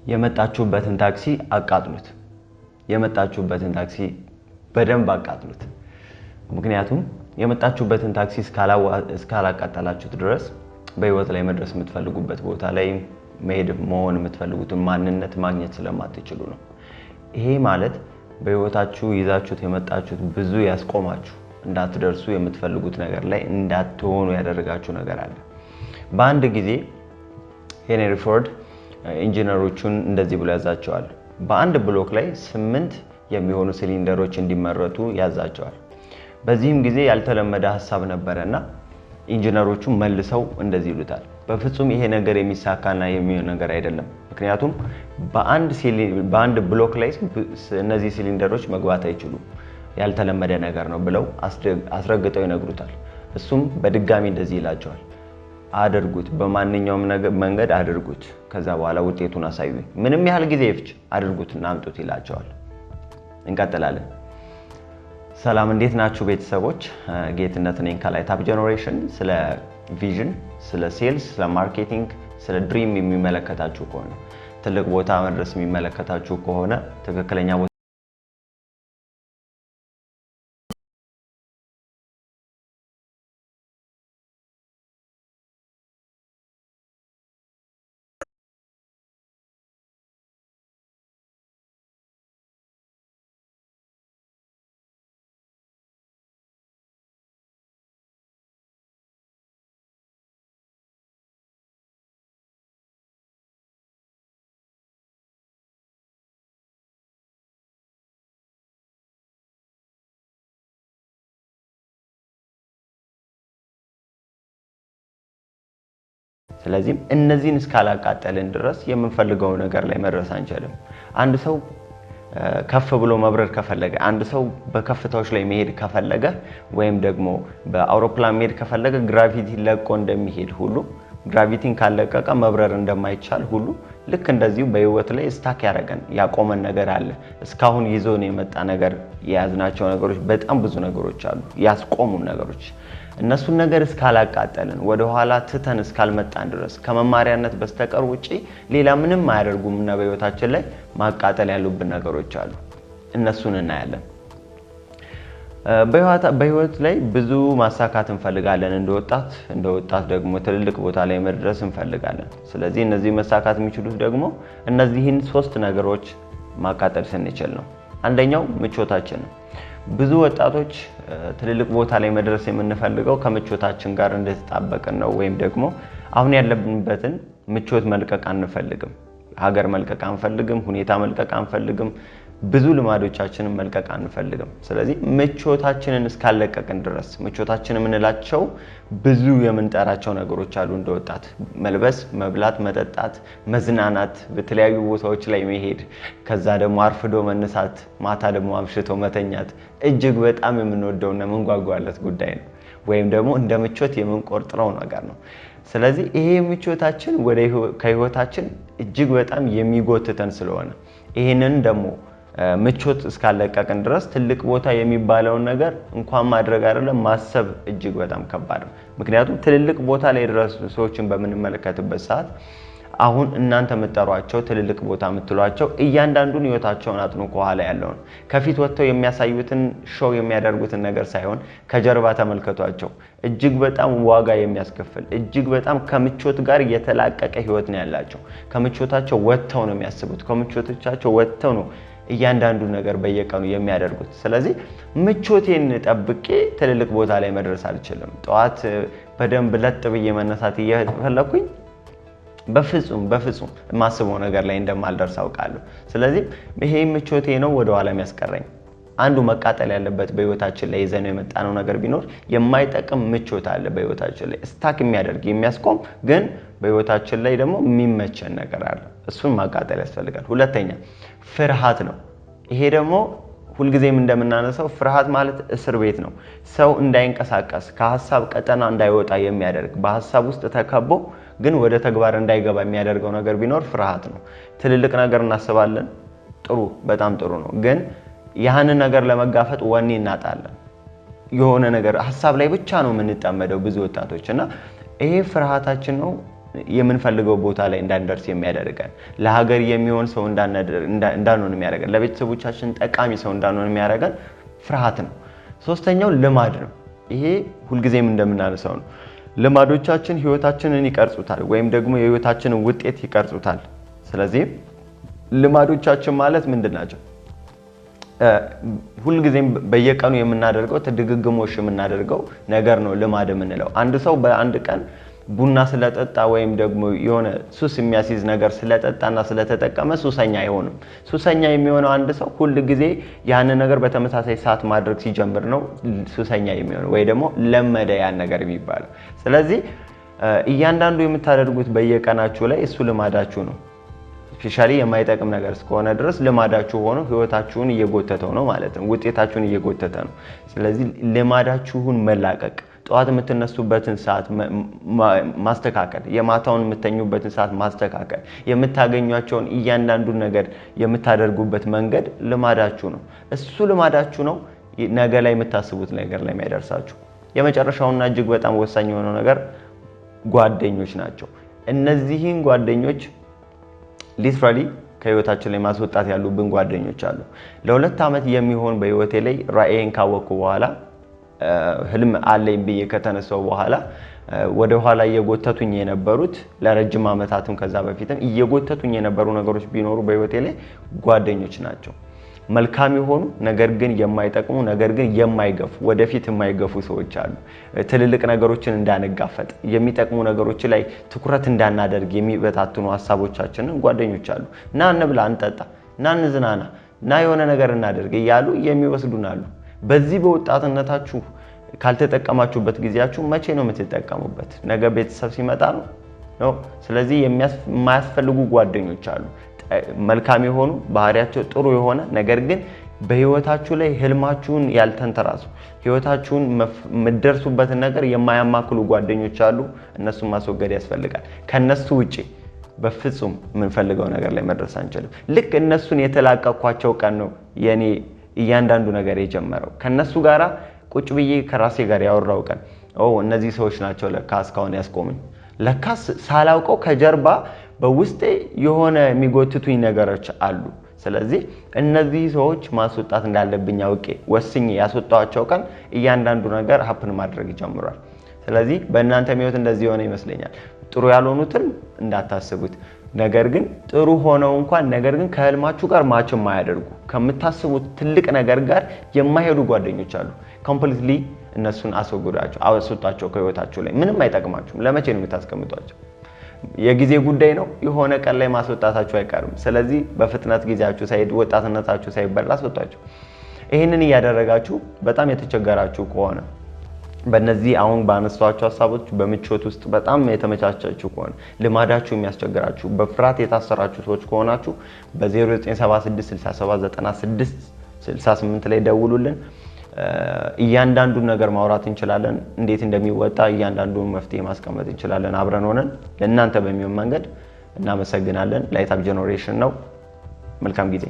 የመጣችሁበትን ታክሲ አቃጥሉት። የመጣችሁበትን ታክሲ በደንብ አቃጥሉት። ምክንያቱም የመጣችሁበትን ታክሲ እስካላቃጠላችሁት ድረስ በህይወት ላይ መድረስ የምትፈልጉበት ቦታ ላይ መሆን የምትፈልጉትን ማንነት ማግኘት ስለማትችሉ ነው። ይሄ ማለት በህይወታችሁ ይዛችሁት የመጣችሁት ብዙ ያስቆማችሁ እንዳትደርሱ የምትፈልጉት ነገር ላይ እንዳትሆኑ ያደረጋችሁ ነገር አለ። በአንድ ጊዜ ሄንሪ ፎርድ ኢንጂነሮቹን እንደዚህ ብሎ ያዛቸዋል። በአንድ ብሎክ ላይ 8 የሚሆኑ ሲሊንደሮች እንዲመረቱ ያዛቸዋል። በዚህም ጊዜ ያልተለመደ ሐሳብ ነበርና ኢንጂነሮቹ መልሰው እንደዚህ ይሉታል፣ በፍጹም ይሄ ነገር የሚሳካና የሚሆን ነገር አይደለም። ምክንያቱም በአንድ ብሎክ ላይ እነዚህ ሲሊንደሮች መግባት አይችሉም፣ ያልተለመደ ነገር ነው ብለው አስረግጠው ይነግሩታል። እሱም በድጋሚ እንደዚህ ይላቸዋል፣ አድርጉት፣ በማንኛውም መንገድ አድርጉት፣ ከዛ በኋላ ውጤቱን አሳዩኝ፣ ምንም ያህል ጊዜ ይፍጅ አድርጉትና አምጡት ይላቸዋል። እንቀጥላለን። ሰላም፣ እንዴት ናችሁ ቤተሰቦች? ጌትነት ነኝ ከላይት አፕ ጄነሬሽን። ስለ ቪዥን፣ ስለ ሴልስ፣ ስለ ማርኬቲንግ፣ ስለ ድሪም የሚመለከታችሁ ከሆነ ትልቅ ቦታ መድረስ የሚመለከታችሁ ከሆነ ትክክለኛ ቦታ ስለዚህም እነዚህን እስካላቃጠልን ድረስ የምንፈልገው ነገር ላይ መድረስ አንችልም። አንድ ሰው ከፍ ብሎ መብረር ከፈለገ፣ አንድ ሰው በከፍታዎች ላይ መሄድ ከፈለገ ወይም ደግሞ በአውሮፕላን መሄድ ከፈለገ ግራቪቲ ለቆ እንደሚሄድ ሁሉ ግራቪቲን ካለቀቀ መብረር እንደማይቻል ሁሉ ልክ እንደዚሁ በህይወት ላይ ስታክ ያቆመን ነገር አለ። እስካሁን ይዞን የመጣ ነገር የያዝናቸው ነገሮች በጣም ብዙ ነገሮች አሉ፣ ያስቆሙን ነገሮች። እነሱን ነገር እስካላቃጠልን ወደ ኋላ ትተን እስካልመጣን ድረስ ከመማሪያነት በስተቀር ውጪ ሌላ ምንም አያደርጉምና በህይወታችን ላይ ማቃጠል ያሉብን ነገሮች አሉ። እነሱን እናያለን። በህይወት ላይ ብዙ ማሳካት እንፈልጋለን። እንደ ወጣት ደግሞ ትልልቅ ቦታ ላይ መድረስ እንፈልጋለን። ስለዚህ እነዚህ መሳካት የሚችሉት ደግሞ እነዚህን 3 ነገሮች ማቃጠል ስንችል ነው። አንደኛው ምቾታችን ነው። ብዙ ወጣቶች ትልልቅ ቦታ ላይ መድረስ የምንፈልገው ከምቾታችን ጋር እንደተጣበቅን ነው፣ ወይም ደግሞ አሁን ያለብንበትን ምቾት መልቀቅ አንፈልግም። ሀገር መልቀቅ አንፈልግም፣ ሁኔታ መልቀቅ አንፈልግም፣ ብዙ ልማዶቻችንን መልቀቅ አንፈልግም። ስለዚህ ምቾታችንን እስካለቀቅን ድረስ ምቾታችን የምንላቸው ብዙ የምንጠራቸው ነገሮች አሉ። እንደ ወጣት መልበስ፣ መብላት፣ መጠጣት፣ መዝናናት፣ በተለያዩ ቦታዎች ላይ መሄድ፣ ከዛ ደግሞ አርፍዶ መነሳት፣ ማታ ደግሞ አምሽቶ መተኛት እጅግ በጣም የምንወደውና የምንጓጓለት ጉዳይ ነው፣ ወይም ደግሞ እንደ ምቾት የምንቆጥረው ነገር ነው። ስለዚህ ይሄ ምቾታችን ከህይወታችን እጅግ በጣም የሚጎትተን ስለሆነ ይሄንን ደግሞ ምቾት እስካለቀቅን ድረስ ትልቅ ቦታ የሚባለውን ነገር እንኳን ማድረግ አይደለም ማሰብ እጅግ በጣም ከባድ ነው። ምክንያቱም ትልልቅ ቦታ ላይ የደረሱ ሰዎችን በምንመለከትበት ሰዓት አሁን እናንተ የምትጠሯቸው ትልልቅ ቦታ የምትሏቸው እያንዳንዱን ህይወታቸውን አጥኑ። ከኋላ ያለውን ከፊት ወጥተው የሚያሳዩትን ሾው የሚያደርጉትን ነገር ሳይሆን ከጀርባ ተመልከቷቸው። እጅግ በጣም ዋጋ የሚያስከፍል እጅግ በጣም ከምቾት ጋር የተላቀቀ ህይወት ነው ያላቸው። ከምቾታቸው ወጥተው ነው የሚያስቡት። ከምቾቶቻቸው ወጥተው ነው እያንዳንዱ ነገር በየቀኑ የሚያደርጉት። ስለዚህ ምቾቴን ጠብቄ ትልልቅ ቦታ ላይ መድረስ አልችልም። ጠዋት በደንብ ለጥ ብዬ መነሳት እየፈለኩኝ በፍጹም የማስበው ነገር ላይ እንደማልደርስ አውቃለሁ። ስለዚህ ይሄ ምቾቴ ነው ወደ ኋላ የሚያስቀረኝ። አንዱ መቃጠል ያለበት በህይወታችን ላይ ይዘነው የመጣነው ነገር ቢኖር የማይጠቅም ምቾት አለ በህይወታችን ላይ ስታክ የሚያደርግ የሚያስቆም፣ ግን በህይወታችን ላይ ደግሞ የሚመቸን ነገር አለ። እሱን ማቃጠል ያስፈልጋል። ሁለተኛ ፍርሃት ነው። ይሄ ደግሞ ሁልጊዜም እንደምናነሳው ፍርሃት ማለት እስር ቤት ነው። ሰው እንዳይንቀሳቀስ ከሐሳብ ቀጠና እንዳይወጣ የሚያደርግ በሐሳብ ውስጥ ተከቦ ግን ወደ ተግባር እንዳይገባ የሚያደርገው ነገር ቢኖር ፍርሃት ነው። ትልልቅ ነገር እናስባለን፣ ጥሩ፣ በጣም ጥሩ ነው። ግን ያንን ነገር ለመጋፈጥ ወኔ እናጣለን። የሆነ ነገር ሐሳብ ላይ ብቻ ነው የምንጠመደው ብዙ ወጣቶች እና ይሄ ፍርሃታችን ነው። የምንፈልገው ቦታ ላይ እንዳንደርስ የሚያደርገን ለሀገር የሚሆን ሰው እንዳንሆን የሚያደርገን ለቤተሰቦቻችን ጠቃሚ ሰው እንዳንሆን የሚያደርገን ፍርሃት ነው። ሶስተኛው ልማድ ነው። ይሄ ሁልጊዜም እንደምናነሳው ነው። ልማዶቻችን ህይወታችንን ይቀርጹታል ወይም ደግሞ የህይወታችንን ውጤት ይቀርጹታል። ስለዚህ ልማዶቻችን ማለት ምንድናቸው? ሁልጊዜም በየቀኑ የምናደርገው ተድግግሞሽ የምናደርገው ነገር ነው ልማድ የምንለው። አንድ ሰው በአንድ ቀን ቡና ስለጠጣ ወይም ደግሞ የሆነ ሱስ የሚያስይዝ ነገር ስለጠጣና ስለተጠቀመ ሱሰኛ አይሆንም። ሱሰኛ የሚሆነው አንድ ሰው ሁልጊዜ ያን ነገር በተመሳሳይ ሰዓት ማድረግ ሲጀምር ነው ሱሰኛ የሚሆነው ወይ ደግሞ ለመደ ያን ነገር የሚባለው። ስለዚህ እያንዳንዱ የምታደርጉት በየቀናችሁ ላይ እሱ ልማዳችሁ ነው። ስፔሻሊ የማይጠቅም ነገር እስከሆነ ድረስ ልማዳችሁ ሆኖ ህይወታችሁን እየጎተተው ነው ማለት ነው። ውጤታችሁን እየጎተተ ነው። ስለዚህ ልማዳችሁን መላቀቅ፣ ጠዋት የምትነሱበትን ሰዓት ማስተካከል፣ የማታውን የምተኙበትን ሰዓት ማስተካከል፣ የምታገኟቸውን እያንዳንዱን ነገር የምታደርጉበት መንገድ ልማዳችሁ ነው። እሱ ልማዳችሁ ነው ነገ ላይ የምታስቡት ነገር ላይ የሚያደርሳችሁ። የመጨረሻውና እጅግ በጣም ወሳኝ የሆነው ነገር ጓደኞች ናቸው። እነዚህን ጓደኞች ሊትራሊ ከህይወታችን ላይ ማስወጣት ያሉብን ጓደኞች አሉ። ለ2 ዓመት የሚሆን በህይወቴ ላይ ራዕይን ካወቅኩ በኋላ ህልም አለኝ ብዬ ከተነሳው በኋላ ወደ ኋላ እየጎተቱኝ የነበሩት ለረጅም ዓመታትም ከዛ በፊትም እየጎተቱኝ የነበሩ ነገሮች ቢኖሩ በህይወቴ ላይ ጓደኞች ናቸው። መልካም የሆኑ ነገር ግን የማይጠቅሙ ነገር ግን የማይገፉ ወደፊት የማይገፉ ሰዎች አሉ። ትልልቅ ነገሮችን እንዳንጋፈጥ የሚጠቅሙ ነገሮች ላይ ትኩረት እንዳናደርግ የሚበታትኑ ሐሳቦቻችንን ጓደኞች አሉ። ና እንብላ፣ እንጠጣ፣ ና እንዝናና፣ ና የሆነ ነገር እናደርግ እያሉ የሚወስዱን አሉ። በዚህ በወጣትነታችሁ ካልተጠቀማችሁበት ጊዜያችሁ መቼ ነው የምትጠቀሙበት? ነገ ቤተሰብ ሲመጣ ነው። ስለዚህ የማያስፈልጉ ጓደኞች አሉ። መልካም የሆኑ ባህሪያቸው ጥሩ የሆነ ነገር ግን በህይወታችሁ ላይ ህልማችሁን ያልተንተራሱ ህይወታችሁን የምትደርሱበትን ነገር የማያማክሉ ጓደኞች አሉ። እነሱን ማስወገድ ያስፈልጋል። ከነሱ ውጪ በፍጹም የምንፈልገው ነገር ላይ መድረስ አንችልም። ልክ እነሱን የተላቀቅኳቸው ቀን ነው የኔ እያንዳንዱ ነገር የጀመረው። ከነሱ ጋራ ቁጭ ብዬ ከራሴ ጋር ያወራው ቀን እነዚህ ሰዎች ናቸው ለካ እስካሁን ያስቆሙኝ። ለካ ሳላውቀው ከጀርባ በውስጤ የሆነ የሚጎትቱኝ ነገሮች አሉ። ስለዚህ እነዚህ ሰዎች ማስወጣት እንዳለብኝ አውቄ ወስኜ ያስወጣቸው ቀን እያንዳንዱ ነገር ሀፕን ማድረግ ይጀምራል። ስለዚህ በእናንተ ህይወት እንደዚህ የሆነ ይመስለኛል። ጥሩ ያልሆኑትን እንዳታስቡት፣ ነገር ግን ጥሩ ሆነው እንኳን ነገር ግን ከህልማችሁ ጋር ማች የማያደርጉ ከምታስቡት ትልቅ ነገር ጋር የማይሄዱ ጓደኞች አሉ። ኮምፕሊትሊ እነሱን አስወጣቸው ከህይወታችሁ ላይ። ምንም አይጠቅማችሁም። ለመቼ ነው የምታስቀምጧቸው? የጊዜ ጉዳይ ነው። የሆነ ቀን ላይ ማስወጣታችሁ አይቀርም። ስለዚህ በፍጥነት ጊዜያችሁ ሳይሄድ ወጣትነታችሁ ሳይበላ አስወጣቸው። ይህንን እያደረጋችሁ በጣም የተቸገራችሁ ከሆነ በእነዚህ አሁን ባነሷቸው ሀሳቦች በምቾት ውስጥ በጣም የተመቻቻችሁ ከሆነ ልማዳችሁ የሚያስቸግራችሁ በፍርሃት የታሰራችሁ ሰዎች ከሆናችሁ በ0976679668 ላይ ደውሉልን። እያንዳንዱን ነገር ማውራት እንችላለን። እንዴት እንደሚወጣ እያንዳንዱን መፍትሄ ማስቀመጥ እንችላለን አብረን ሆነን ለእናንተ በሚሆን መንገድ። እናመሰግናለን። ላይት አፕ ጄነሬሽን ነው። መልካም ጊዜ